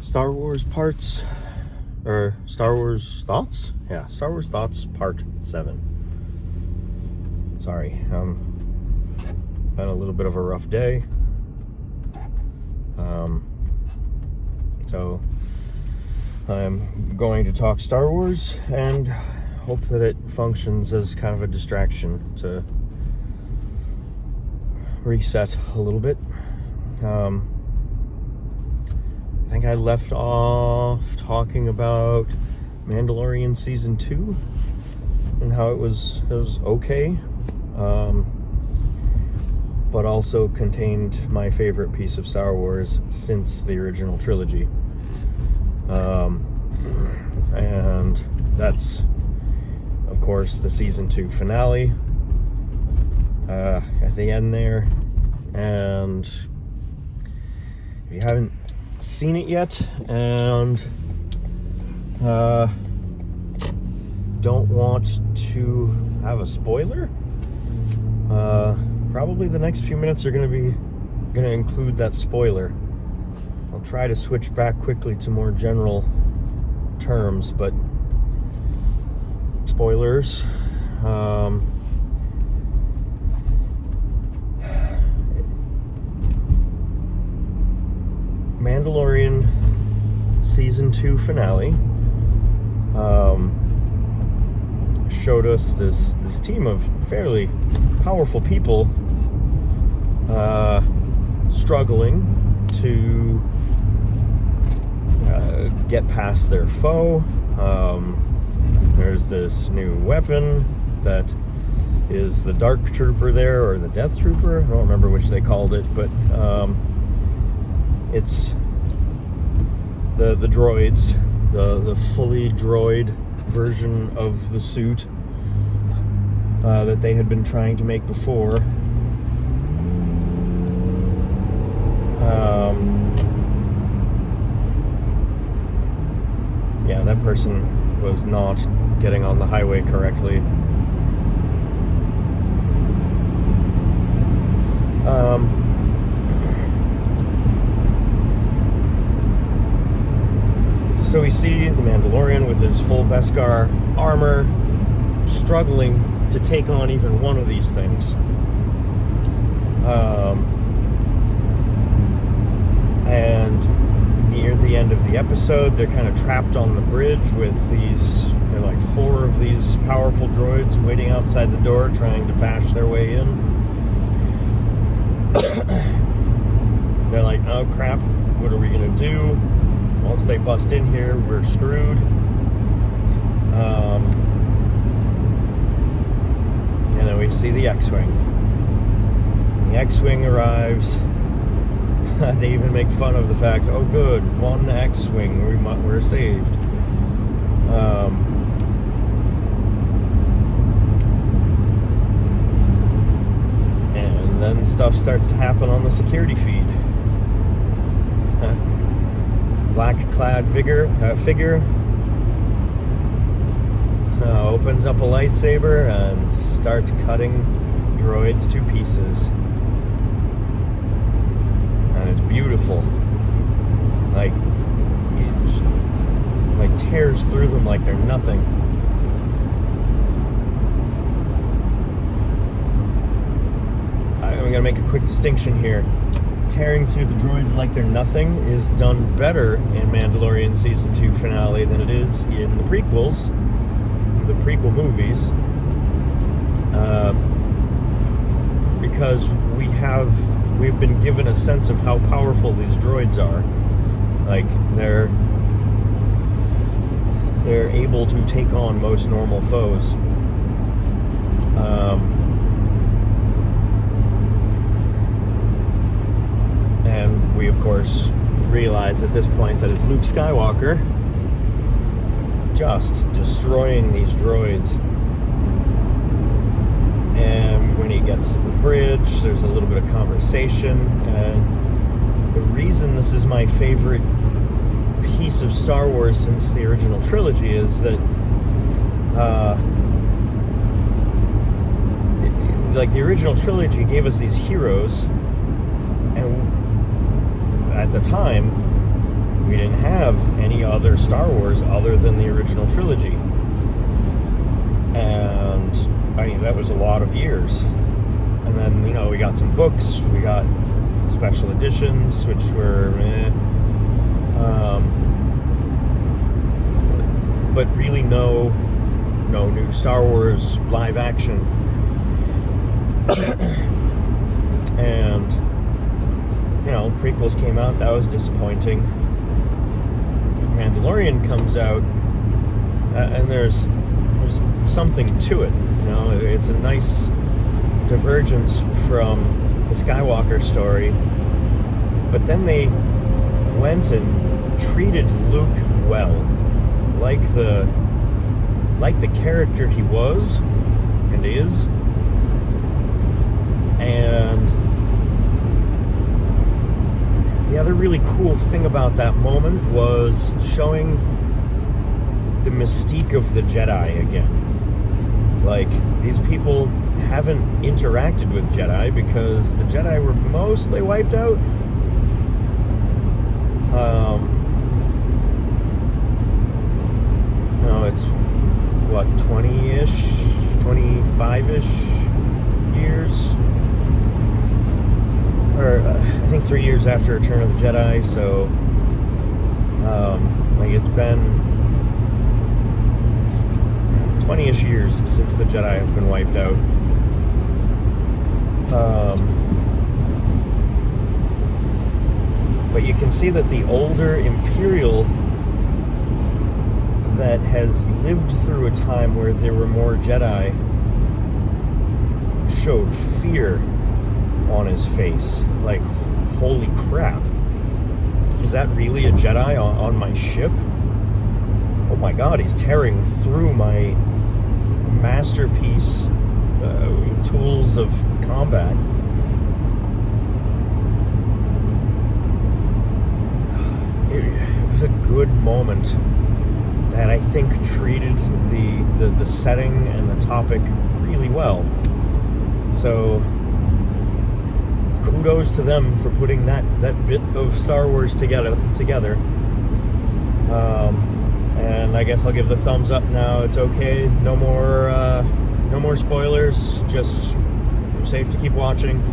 Star Wars Parts, or Star Wars Thoughts? Yeah, Star Wars Thoughts Part 7. Sorry, had a little bit of a rough day. So I'm going to talk Star Wars and hope that it functions as kind of a distraction to reset a little bit. I think I left off talking about Mandalorian Season 2 and how it was okay, but also contained my favorite piece of Star Wars since the original trilogy. And that's, of course, the Season 2 finale at the end there. And if you haven't seen it yet and don't want to have a spoiler, probably the next few minutes are going to include that spoiler. I'll try to switch back quickly to more general terms, but spoilers. Mandalorian Season 2 finale showed us this team of fairly powerful people struggling to get past their foe. There's this new weapon that is the Dark Trooper there, or the Death Trooper. I don't remember which they called it, but it's the droids, the fully droid version of the suit that they had been trying to make before. Yeah, that person was not getting on the highway correctly. So we see the Mandalorian with his full Beskar armor struggling to take on even one of these things. And near the end of the episode, they're kind of trapped on the bridge with like 4 of these powerful droids waiting outside the door trying to bash their way in. They're like, oh crap, what are we gonna do? Once they bust in here, we're screwed. And then we see the X-Wing. The X-Wing arrives. They even make fun of the fact, oh good, one X-Wing, we're saved. And then stuff starts to happen on the security feed. Black-clad figure opens up a lightsaber and starts cutting droids to pieces. And it's beautiful. Like, it tears through them like they're nothing. I'm gonna make a quick distinction here. Tearing through the droids like they're nothing is done better in Mandalorian Season 2 finale than it is in the prequels, the prequel movies, because we've been given a sense of how powerful these droids are. Like, they're able to take on most normal foes. And we, of course, realize at this point that it's Luke Skywalker just destroying these droids. And when he gets to the bridge, there's a little bit of conversation. And the reason this is my favorite piece of Star Wars since the original trilogy is that the original trilogy gave us these heroes, and at the time we didn't have any other Star Wars other than the original trilogy. And I mean, that was a lot of years. And then, we got some books, we got special editions, which were but really no new Star Wars live action. And prequels came out, that was disappointing. Mandalorian comes out, and there's something to it. It's a nice divergence from the Skywalker story, but then they went and treated Luke well, like the character he was and is. And the other really cool thing about that moment was showing the mystique of the Jedi again. Like, these people haven't interacted with Jedi because the Jedi were mostly wiped out. It's what, 20-ish, 25-ish years? Or I think 3 years after Return of the Jedi, so it's been 20-ish years since the Jedi have been wiped out. But you can see that the older Imperial that has lived through a time where there were more Jedi showed fear on his face. Like, holy crap. Is that really a Jedi on my ship? Oh my god, he's tearing through my masterpiece tools of combat. It was a good moment that I think treated the setting and the topic really well. So kudos to them for putting that bit of Star Wars together. And I guess I'll give the thumbs up now. It's okay. No more spoilers. Just safe to keep watching.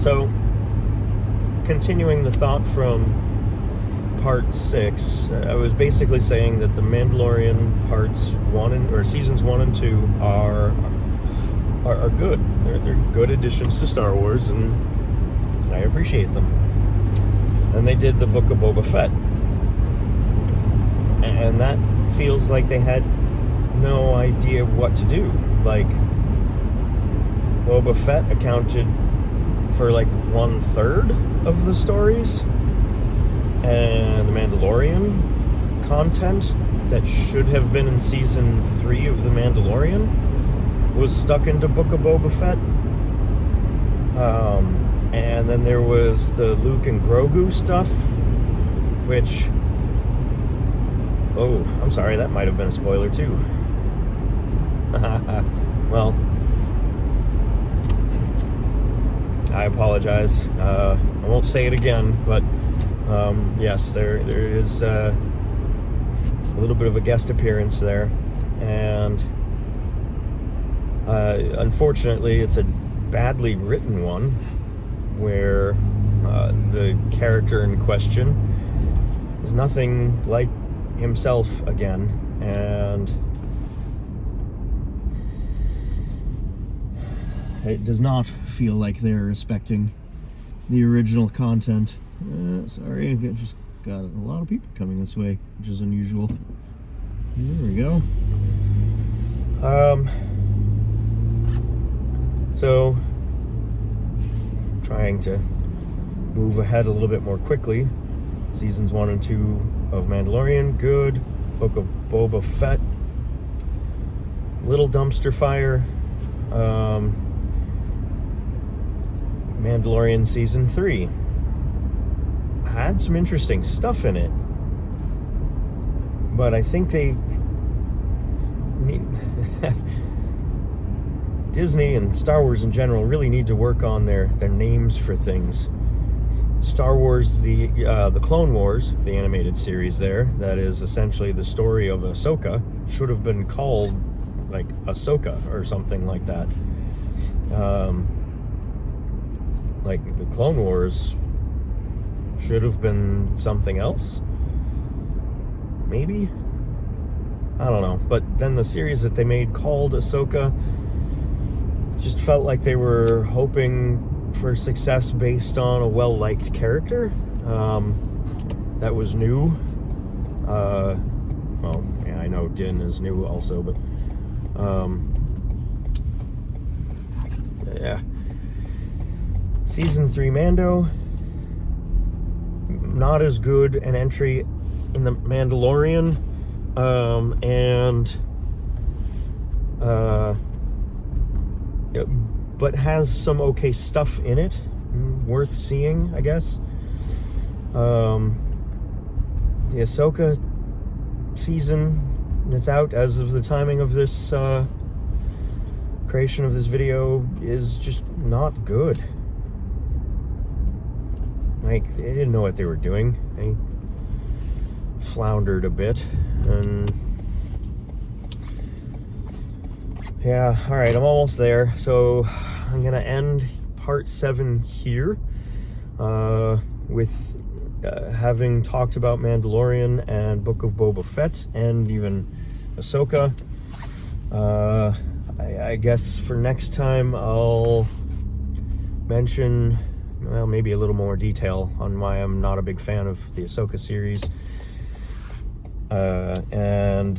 So, continuing the thought from Part 6, I was basically saying that the Mandalorian seasons 1 and 2 are good. They're good additions to Star Wars, and I appreciate them. And they did the Book of Boba Fett, and that feels like they had no idea what to do. Like, Boba Fett accounted for like 1/3 of the stories, and the Mandalorian content that should have been in season 3 of The Mandalorian was stuck into Book of Boba Fett. And then there was the Luke and Grogu stuff, which, oh, I'm sorry, that might have been a spoiler too. Well, I apologize. I won't say it again, but yes, there is a little bit of a guest appearance there, and unfortunately, it's a badly written one, where the character in question is nothing like himself again, and it does not feel like they're respecting the original content. Sorry, I just got a lot of people coming this way, which is unusual. There we go. So, trying to move ahead a little bit more quickly. Seasons 1 and 2 of Mandalorian, good. Book of Boba Fett, little dumpster fire. Mandalorian Season 3 had some interesting stuff in it, but I think they Disney and Star Wars in general really need to work on their names for things. Star Wars, the Clone Wars, the animated series there, that is essentially the story of Ahsoka, should have been called like Ahsoka or something like that. Like the Clone Wars should have been something else. Maybe? I don't know. But then the series that they made called Ahsoka just felt like they were hoping for success based on a well-liked character that was new. Well, yeah, I know Din is new also, but yeah. Season 3 Mando, not as good an entry in The Mandalorian, but has some okay stuff in it, worth seeing, I guess. The Ahsoka season that's out as of the timing of this creation of this video is just not good. Like, they didn't know what they were doing. They floundered a bit, and yeah, all right, I'm almost there. So I'm gonna end part 7 here with having talked about Mandalorian and Book of Boba Fett and even Ahsoka. I guess for next time I'll mention, well, maybe a little more detail on why I'm not a big fan of the Ahsoka series, and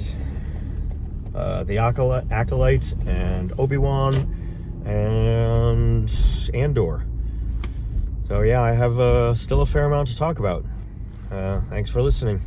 the Acolyte and Obi-Wan and Andor. So yeah, I have still a fair amount to talk about. Thanks for listening.